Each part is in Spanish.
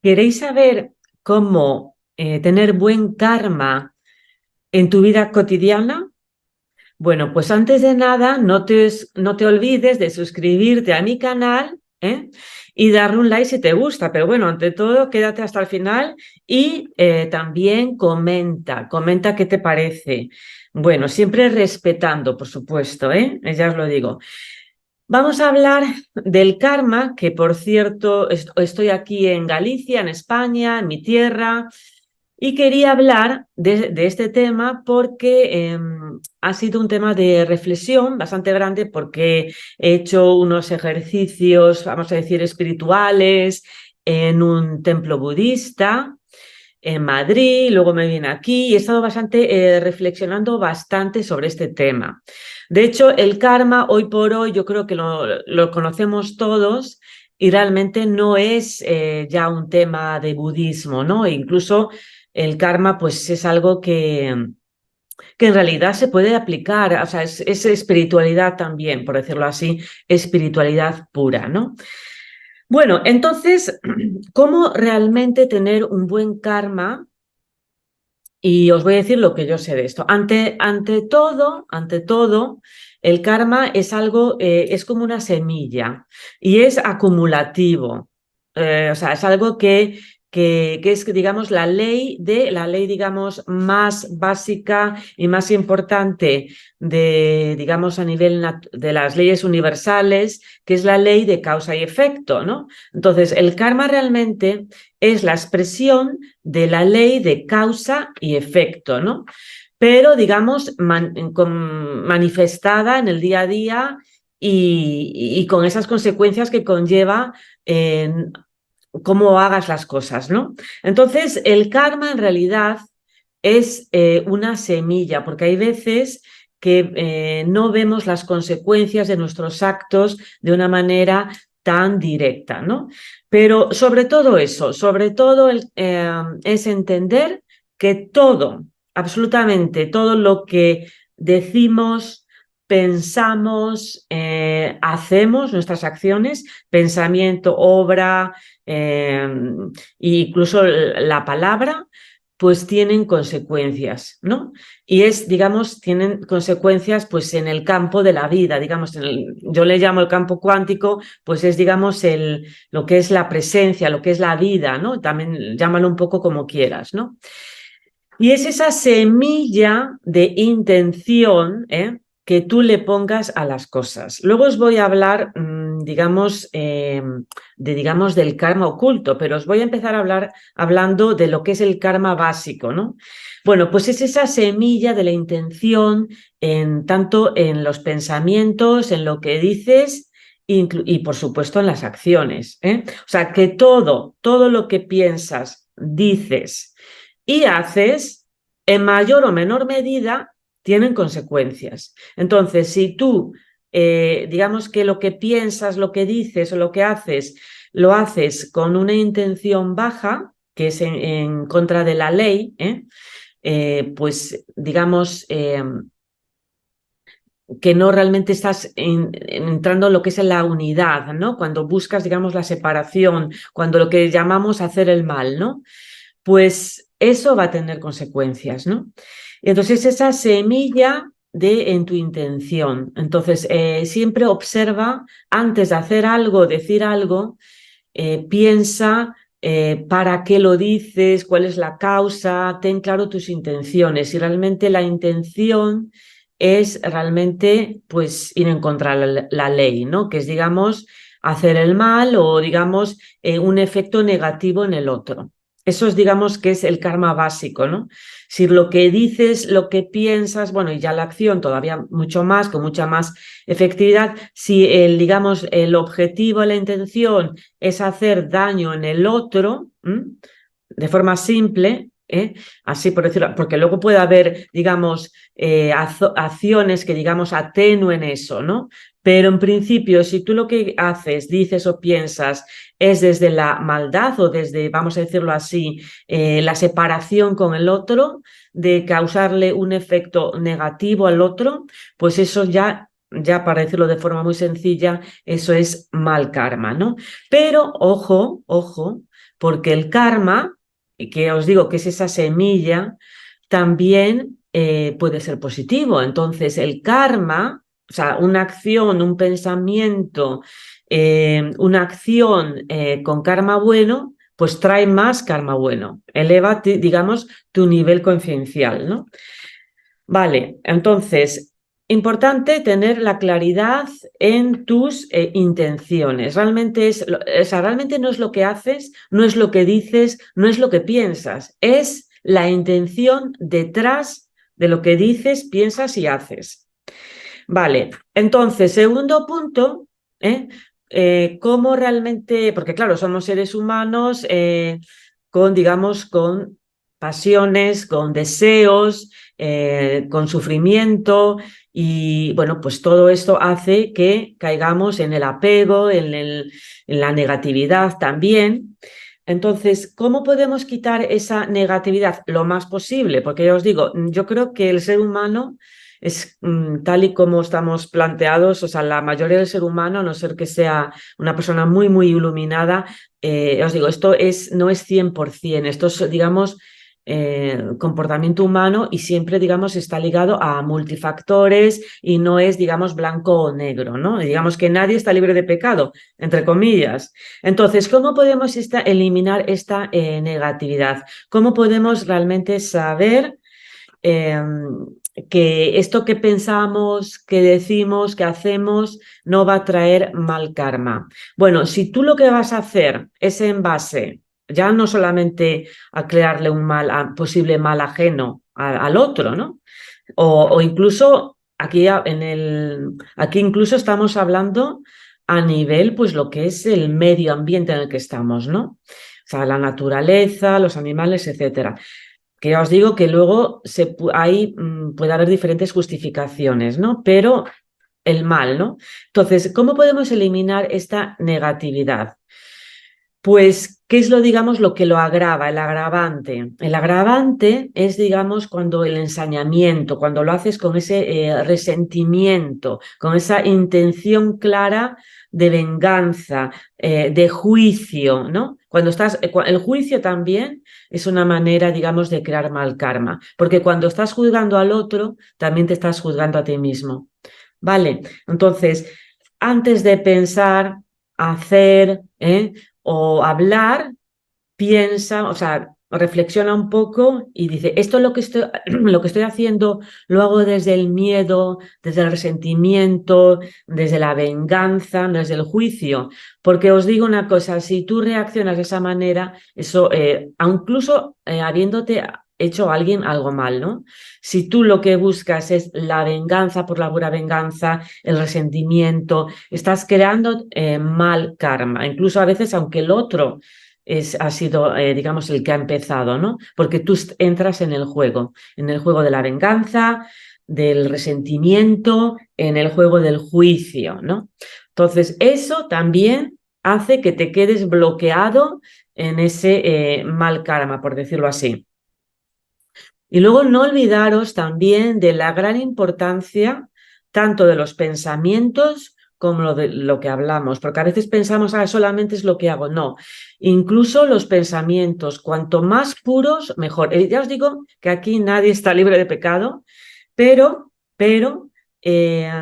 ¿Queréis saber cómo tener buen karma en tu vida cotidiana? Bueno, pues antes de nada, no te olvides de suscribirte a mi canal, ¿eh? Y darle un like si te gusta. Pero bueno, ante todo, quédate hasta el final y también comenta qué te parece. Bueno, siempre respetando, por supuesto, ¿eh? Ya os lo digo. Vamos a hablar del karma, que por cierto, estoy aquí en Galicia, en España, en mi tierra, y quería hablar de este tema porque ha sido un tema de reflexión bastante grande porque he hecho unos ejercicios, vamos a decir, espirituales en un templo budista en Madrid, luego me vine aquí y he estado bastante reflexionando bastante sobre este tema. De hecho, el karma hoy por hoy yo creo que lo conocemos todos y realmente no es ya un tema de budismo, ¿no? E incluso el karma pues es algo que en realidad se puede aplicar, o sea, es espiritualidad también, por decirlo así, espiritualidad pura, ¿no? Bueno, entonces, ¿cómo realmente tener un buen karma? Y os voy a decir lo que yo sé de esto. Ante todo, el karma es algo, es como una semilla y es acumulativo. O sea, es algo que es, digamos, la ley, digamos, más básica y más importante de, digamos, a nivel de las leyes universales, que es la ley de causa y efecto, ¿no? Entonces, el karma realmente es la expresión de la ley de causa y efecto, ¿no? Pero, digamos, manifestada en el día a día y con esas consecuencias que conlleva cómo hagas las cosas, ¿no? Entonces, el karma en realidad es una semilla, porque hay veces que no vemos las consecuencias de nuestros actos de una manera tan directa, ¿no? Pero sobre todo eso, sobre todo es entender que todo, absolutamente todo lo que decimos, pensamos, hacemos, nuestras acciones, pensamiento, obra, e incluso la palabra, pues tienen consecuencias, ¿no? Y digamos, tienen consecuencias pues en el campo de la vida, digamos, yo le llamo el campo cuántico, pues es, digamos, lo que es la presencia, lo que es la vida, ¿no? También llámalo un poco como quieras, ¿no? Y es esa semilla de intención, que tú le pongas a las cosas. Luego os voy a hablar, digamos, digamos, del karma oculto, pero os voy a empezar a hablar hablando de lo que es el karma básico, ¿no? Bueno, pues es esa semilla de la intención tanto en los pensamientos, en lo que dices y por supuesto en las acciones, ¿eh? O sea, que todo lo que piensas, dices y haces, en mayor o menor medida, tienen consecuencias. Entonces, si tú, digamos que lo que piensas, lo que dices o lo que haces, lo haces con una intención baja, que es en contra de la ley, pues digamos que no realmente estás entrando en lo que es en la unidad, ¿no? Cuando buscas, digamos, la separación, cuando lo que llamamos hacer el mal, ¿no? Pues eso va a tener consecuencias, ¿no? Entonces, esa semilla en tu intención. Entonces, siempre observa, antes de hacer algo, decir algo, piensa para qué lo dices, cuál es la causa, ten claro tus intenciones. Y realmente la intención es realmente, pues, ir en contra de la ley, ¿no? Que es, digamos, hacer el mal o, digamos, un efecto negativo en el otro. Eso es, digamos, que es el karma básico, ¿no? Si lo que dices, lo que piensas, bueno, y ya la acción todavía mucho más, con mucha más efectividad, si digamos, el objetivo, la intención es hacer daño en el otro, de forma simple, así por decirlo, porque luego puede haber, digamos, acciones que, digamos, atenúen eso, ¿no? Pero en principio, si tú lo que haces, dices o piensas es desde la maldad o desde, vamos a decirlo así, la separación con el otro, de causarle un efecto negativo al otro, pues eso ya para decirlo de forma muy sencilla, eso es mal karma, ¿no? Pero ojo, porque el karma, que os digo que es esa semilla, también puede ser positivo. Entonces, el karma, o sea, una acción, un pensamiento, una acción con karma bueno, pues trae más karma bueno, eleva, digamos, tu nivel conciencial, ¿no? Vale, entonces, importante tener la claridad en tus intenciones. Realmente o sea, realmente no es lo que haces, no es lo que dices, no es lo que piensas, es la intención detrás de lo que dices, piensas y haces. Vale, entonces, segundo punto, cómo realmente, porque claro, somos seres humanos con, digamos, con pasiones, con deseos, con sufrimiento y bueno, pues todo esto hace que caigamos en el apego, en la negatividad también. Entonces, ¿cómo podemos quitar esa negatividad lo más posible? Porque ya os digo, yo creo que el ser humano es tal y como estamos planteados, o sea, la mayoría del ser humano, a no ser que sea una persona muy, muy iluminada, os digo, esto no es 100%, esto es, digamos, comportamiento humano y siempre, digamos, está ligado a multifactores y no es, digamos, blanco o negro, ¿no? Y digamos que nadie está libre de pecado, entre comillas. Entonces, ¿cómo podemos eliminar esta negatividad? ¿Cómo podemos realmente saber que esto que pensamos, que decimos, que hacemos, no va a traer mal karma? Bueno, si tú lo que vas a hacer es en base, ya no solamente a crearle un posible mal ajeno al otro, ¿no? O incluso aquí incluso estamos hablando a nivel, pues lo que es el medio ambiente en el que estamos, ¿no? O sea, la naturaleza, los animales, etcétera. Que ya os digo que luego ahí puede haber diferentes justificaciones, ¿no? Pero el mal, ¿no? Entonces, ¿cómo podemos eliminar esta negatividad? Pues, ¿qué es digamos, lo que lo agrava, el agravante? El agravante es, digamos, cuando el ensañamiento, cuando lo haces con ese resentimiento, con esa intención clara de venganza, de juicio, ¿no? Cuando el juicio también es una manera, digamos, de crear mal karma, porque cuando estás juzgando al otro, también te estás juzgando a ti mismo. ¿Vale? Entonces, antes de pensar, hacer, o hablar, piensa, o sea, reflexiona un poco y dice, esto es lo que estoy haciendo, lo hago desde el miedo, desde el resentimiento, desde la venganza, desde el juicio. Porque os digo una cosa, si tú reaccionas de esa manera, eso, incluso habiéndote hecho a alguien algo mal, ¿no? Si tú lo que buscas es la venganza por la pura venganza, el resentimiento, estás creando mal karma, incluso a veces aunque el otro ha sido, digamos, el que ha empezado, ¿no? Porque tú entras en el juego de la venganza, del resentimiento, en el juego del juicio, ¿no? Entonces, eso también hace que te quedes bloqueado en ese mal karma, por decirlo así. Y luego no olvidaros también de la gran importancia tanto de los pensamientos como de lo que hablamos, porque a veces pensamos, solamente es lo que hago. No, incluso los pensamientos, cuanto más puros, mejor. Ya os digo que aquí nadie está libre de pecado, pero eh,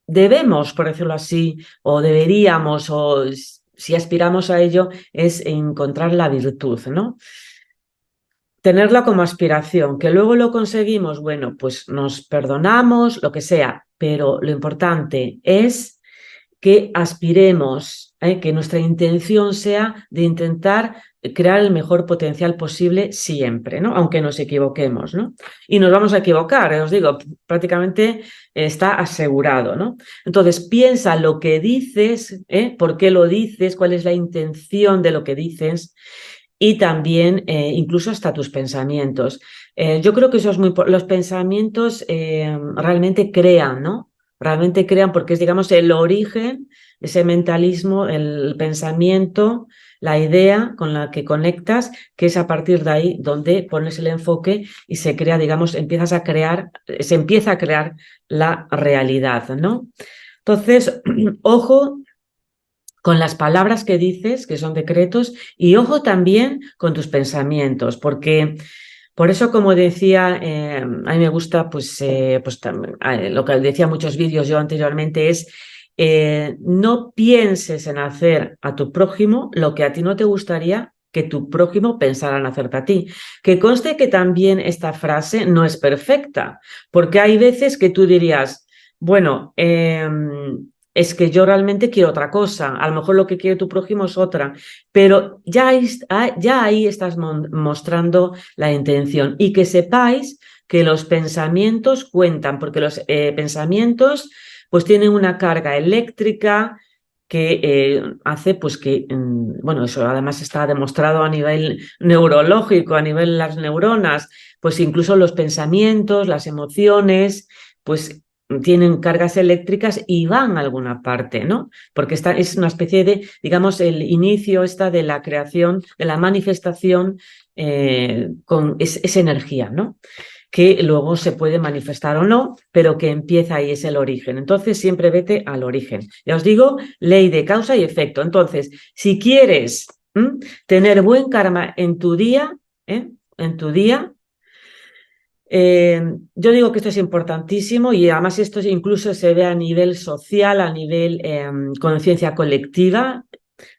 debemos, por decirlo así, o deberíamos, o si aspiramos a ello, es encontrar la virtud, ¿no? Tenerla como aspiración, que luego lo conseguimos, bueno, pues nos perdonamos, lo que sea, pero lo importante es que aspiremos, que nuestra intención sea de intentar crear el mejor potencial posible siempre, ¿no? Aunque nos equivoquemos, ¿no? Y nos vamos a equivocar, os digo, prácticamente está asegurado, ¿no? Entonces, piensa lo que dices, por qué lo dices, cuál es la intención de lo que dices y también incluso hasta tus pensamientos. Yo creo que eso es los pensamientos realmente crean, ¿no? Realmente crean porque es, digamos, el origen, ese mentalismo, el pensamiento, la idea con la que conectas, que es a partir de ahí donde pones el enfoque y se crea, digamos, se empieza a crear la realidad, ¿no? Entonces, ojo con las palabras que dices, que son decretos, y ojo también con tus pensamientos, porque por eso, como decía, a mí me gusta, lo que decía en muchos vídeos yo anteriormente es, no pienses en hacer a tu prójimo lo que a ti no te gustaría que tu prójimo pensara en hacerte a ti. Que conste que también esta frase no es perfecta, porque hay veces que tú dirías, bueno, es que yo realmente quiero otra cosa, a lo mejor lo que quiere tu prójimo es otra, pero ya ahí estás mostrando la intención y que sepáis que los pensamientos cuentan, porque los pensamientos pues tienen una carga eléctrica que hace pues que, bueno, eso además está demostrado a nivel neurológico, a nivel de las neuronas, pues incluso los pensamientos, las emociones, pues tienen cargas eléctricas y van a alguna parte, ¿no? Porque esta es una especie de, digamos, el inicio esta de la creación, de la manifestación es energía, ¿no? Que luego se puede manifestar o no, pero que empieza ahí, es el origen. Entonces, siempre vete al origen. Ya os digo, ley de causa y efecto. Entonces, si quieres tener buen karma en tu día, en tu día, yo digo que esto es importantísimo y además esto incluso se ve a nivel social, a nivel conciencia colectiva,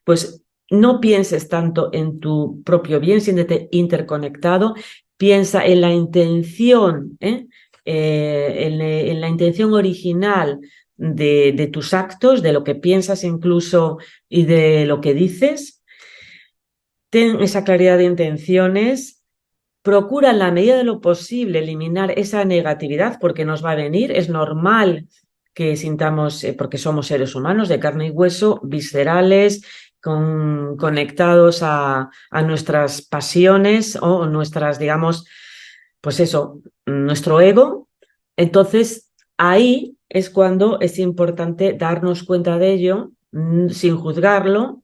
pues no pienses tanto en tu propio bien, siéntete interconectado, piensa en la intención, en la intención original de tus actos, de lo que piensas incluso y de lo que dices. Ten esa claridad de intenciones. Procura en la medida de lo posible eliminar esa negatividad porque nos va a venir. Es normal que sintamos, porque somos seres humanos de carne y hueso, viscerales, conectados a nuestras pasiones o nuestras, digamos, pues eso, nuestro ego. Entonces, ahí es cuando es importante darnos cuenta de ello sin juzgarlo,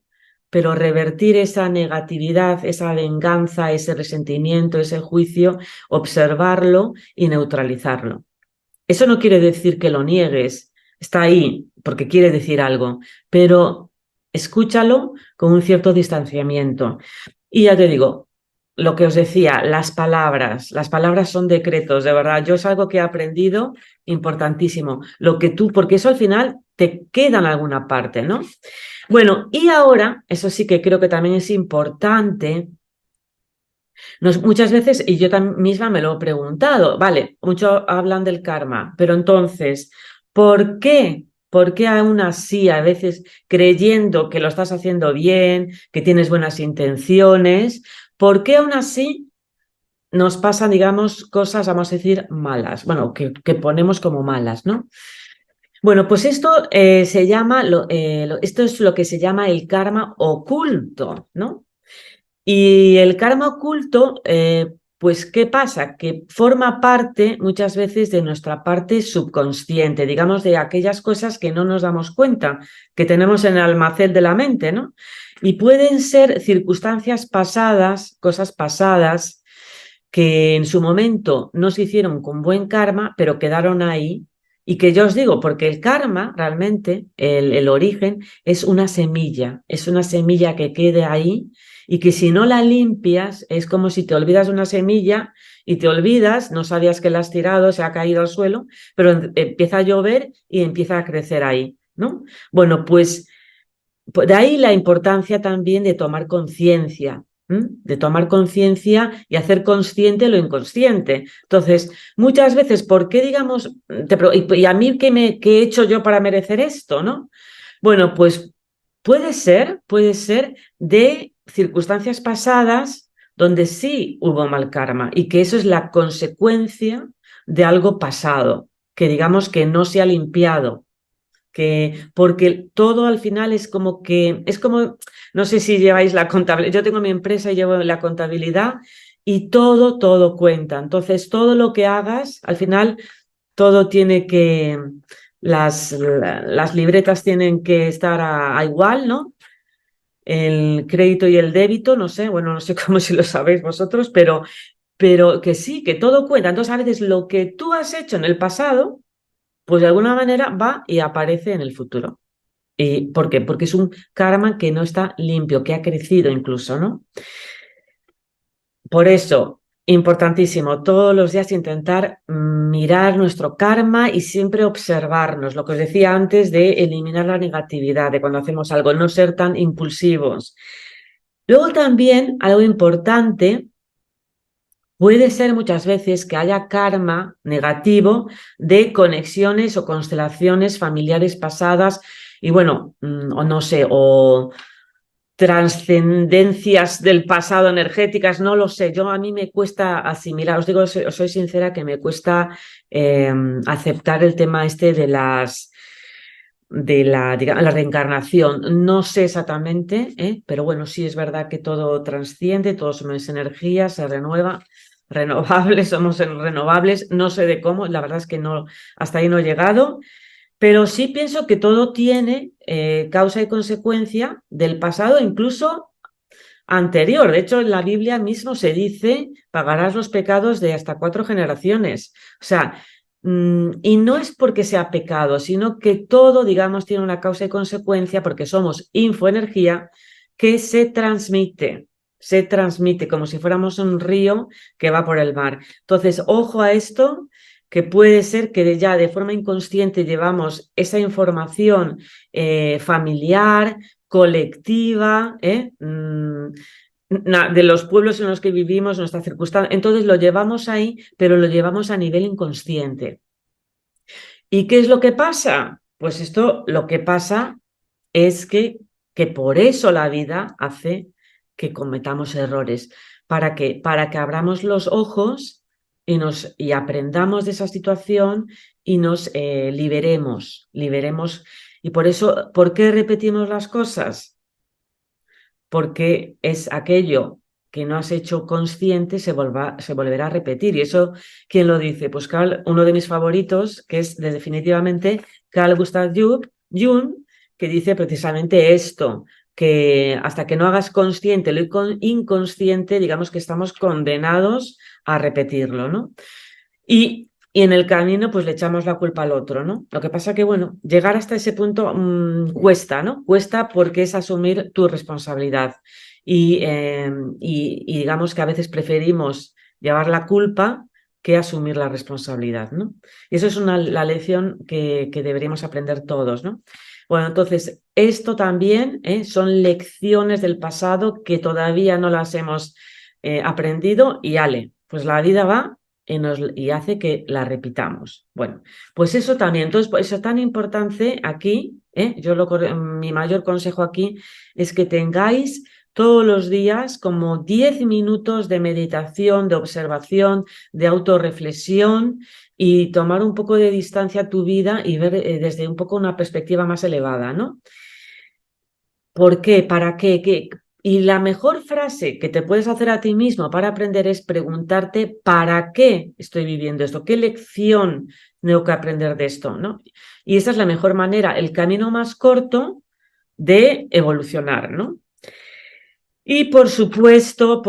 pero revertir esa negatividad, esa venganza, ese resentimiento, ese juicio, observarlo y neutralizarlo. Eso no quiere decir que lo niegues, está ahí porque quiere decir algo, pero escúchalo con un cierto distanciamiento. Y ya te digo, lo que os decía, las palabras son decretos, de verdad, yo es algo que he aprendido importantísimo, lo que tú, porque eso al final te queda en alguna parte, ¿no? Bueno, y ahora, eso sí que creo que también es importante, muchas veces, y yo misma me lo he preguntado, vale, muchos hablan del karma, pero entonces, ¿por qué? ¿Por qué aún así, a veces creyendo que lo estás haciendo bien, que tienes buenas intenciones, ¿por qué aún así nos pasan, digamos, cosas, vamos a decir, malas? Bueno, que ponemos como malas, ¿no? Bueno, pues esto se llama, esto es lo que se llama el karma oculto, ¿no? Y el karma oculto, pues, ¿qué pasa? Que forma parte muchas veces de nuestra parte subconsciente, digamos, de aquellas cosas que no nos damos cuenta, que tenemos en el almacén de la mente, ¿no? Y pueden ser circunstancias pasadas, cosas pasadas, que en su momento no se hicieron con buen karma, pero quedaron ahí. Y que yo os digo, porque el karma realmente, el origen, es una semilla que quede ahí y que si no la limpias es como si te olvidas de una semilla y te olvidas, no sabías que la has tirado, se ha caído al suelo, pero empieza a llover y empieza a crecer ahí, ¿no? Bueno, pues de ahí la importancia también de tomar conciencia, de tomar conciencia y hacer consciente lo inconsciente. Entonces, muchas veces, ¿por qué, digamos, y a mí qué he hecho yo para merecer esto, ¿no? Bueno, pues puede ser de circunstancias pasadas donde sí hubo mal karma y que eso es la consecuencia de algo pasado, que digamos que no se ha limpiado, porque todo al final es como, no sé si lleváis la contabilidad, yo tengo mi empresa y llevo la contabilidad y todo cuenta. Entonces, todo lo que hagas, al final, todo tiene que, las libretas tienen que estar a igual, ¿no? El crédito y el débito, no sé, bueno, no sé cómo si lo sabéis vosotros, pero que sí, que todo cuenta. Entonces, a veces lo que tú has hecho en el pasado pues de alguna manera va y aparece en el futuro. ¿Por qué? Porque es un karma que no está limpio, que ha crecido incluso, ¿no? Por eso, importantísimo, todos los días intentar mirar nuestro karma y siempre observarnos, lo que os decía antes de eliminar la negatividad, de cuando hacemos algo, no ser tan impulsivos. Luego también, algo importante, puede ser muchas veces que haya karma negativo de conexiones o constelaciones familiares pasadas y bueno, o no sé, o trascendencias del pasado energéticas, no lo sé. A mí me cuesta asimilar, os digo, os soy sincera que me cuesta aceptar el tema este digamos, la reencarnación. No sé exactamente, pero bueno, sí es verdad que todo trasciende, todo somos energía, se renueva, renovables, somos renovables, no sé de cómo, la verdad es que no, hasta ahí no he llegado. Pero sí pienso que todo tiene causa y consecuencia del pasado, incluso anterior. De hecho, en la Biblia mismo se dice, pagarás los pecados de hasta 4 generaciones. O sea, y no es porque sea pecado, sino que todo, digamos, tiene una causa y consecuencia porque somos infoenergía que se transmite como si fuéramos un río que va por el mar. Entonces, ojo a esto, que puede ser que ya de forma inconsciente llevamos esa información familiar, colectiva, de los pueblos en los que vivimos, nuestra circunstancia. Entonces lo llevamos ahí, pero lo llevamos a nivel inconsciente. ¿Y qué es lo que pasa? Pues esto lo que pasa es que por eso la vida hace que cometamos errores. ¿Para qué? Para que abramos los ojos y aprendamos de esa situación y nos liberemos. Y por eso, ¿por qué repetimos las cosas? Porque es aquello que no has hecho consciente se volverá a repetir. ¿Y eso quién lo dice? Pues uno de mis favoritos, que es definitivamente Carl Gustav Jung, que dice precisamente esto, que hasta que no hagas consciente lo inconsciente, digamos que estamos condenados a repetirlo, ¿no? Y en el camino, pues le echamos la culpa al otro, ¿no? Lo que pasa que, bueno, llegar hasta ese punto cuesta, ¿no? Cuesta porque es asumir tu responsabilidad. Y digamos que a veces preferimos llevar la culpa que asumir la responsabilidad, ¿no? Y eso es la lección que deberíamos aprender todos, ¿no? Bueno, entonces, esto también son lecciones del pasado que todavía no las hemos aprendido y pues la vida va y hace que la repitamos. Bueno, pues eso también. Entonces, por eso es tan importante aquí, mi mayor consejo aquí es que tengáis todos los días como 10 minutos de meditación, de observación, de autorreflexión y tomar un poco de distancia a tu vida y ver desde un poco una perspectiva más elevada, ¿no? ¿Por qué? ¿Para qué? Y la mejor frase que te puedes hacer a ti mismo para aprender es preguntarte ¿para qué estoy viviendo esto? ¿Qué lección tengo que aprender de esto? ¿No? Y esa es la mejor manera, el camino más corto de evolucionar, ¿no? Y por supuesto,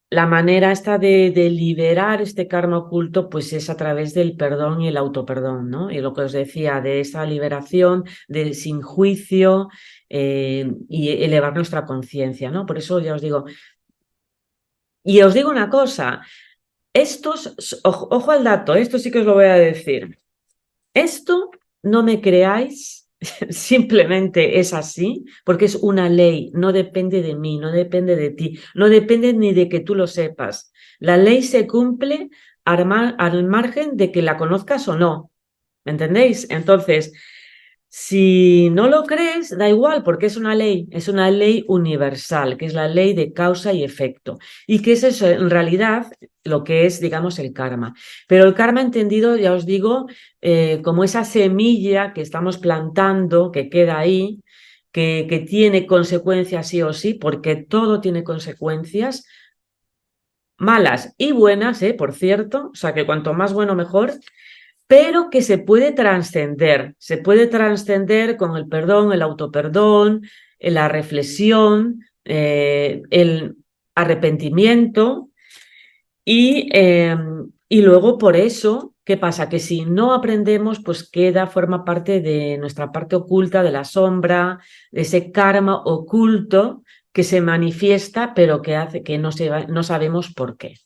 la manera esta de liberar este karma oculto, pues es a través del perdón y el autoperdón, ¿no? Y lo que os decía, de esa liberación, sin juicio y elevar nuestra conciencia, ¿no? Por eso ya os digo, y os digo una cosa, ojo al dato, esto sí que os lo voy a decir, esto no me creáis, simplemente es así, porque es una ley, no depende de mí, no depende de ti, no depende ni de que tú lo sepas. La ley se cumple al margen de que la conozcas o no. ¿Me entendéis? Entonces, si no lo crees, da igual, porque es una ley universal, que es la ley de causa y efecto. Y que es eso, en realidad, lo que es, digamos, el karma. Pero el karma entendido, ya os digo, como esa semilla que estamos plantando, que queda ahí, que tiene consecuencias sí o sí, porque todo tiene consecuencias malas y buenas, por cierto, o sea que cuanto más bueno mejor, pero que se puede trascender con el perdón, el autoperdón, la reflexión, el arrepentimiento y luego por eso ¿qué pasa? Que si no aprendemos, pues forma parte de nuestra parte oculta, de la sombra, de ese karma oculto que se manifiesta, pero que hace que no sabemos por qué.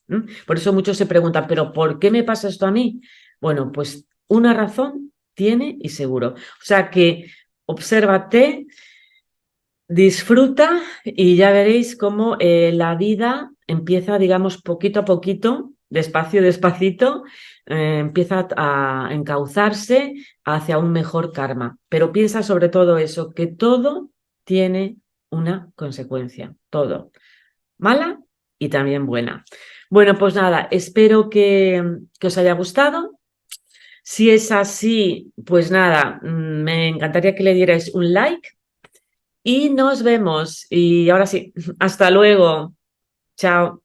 Por eso muchos se preguntan, ¿pero por qué me pasa esto a mí? Bueno, pues una razón tiene y seguro. O sea que obsérvate, disfruta y ya veréis cómo la vida empieza, digamos, poquito a poquito, despacio, despacito, empieza a encauzarse hacia un mejor karma. Pero piensa sobre todo eso, que todo tiene una consecuencia, todo, mala y también buena. Bueno, pues nada, espero que os haya gustado. Si es así, pues nada, me encantaría que le dierais un like y nos vemos. Y ahora sí, hasta luego. Chao.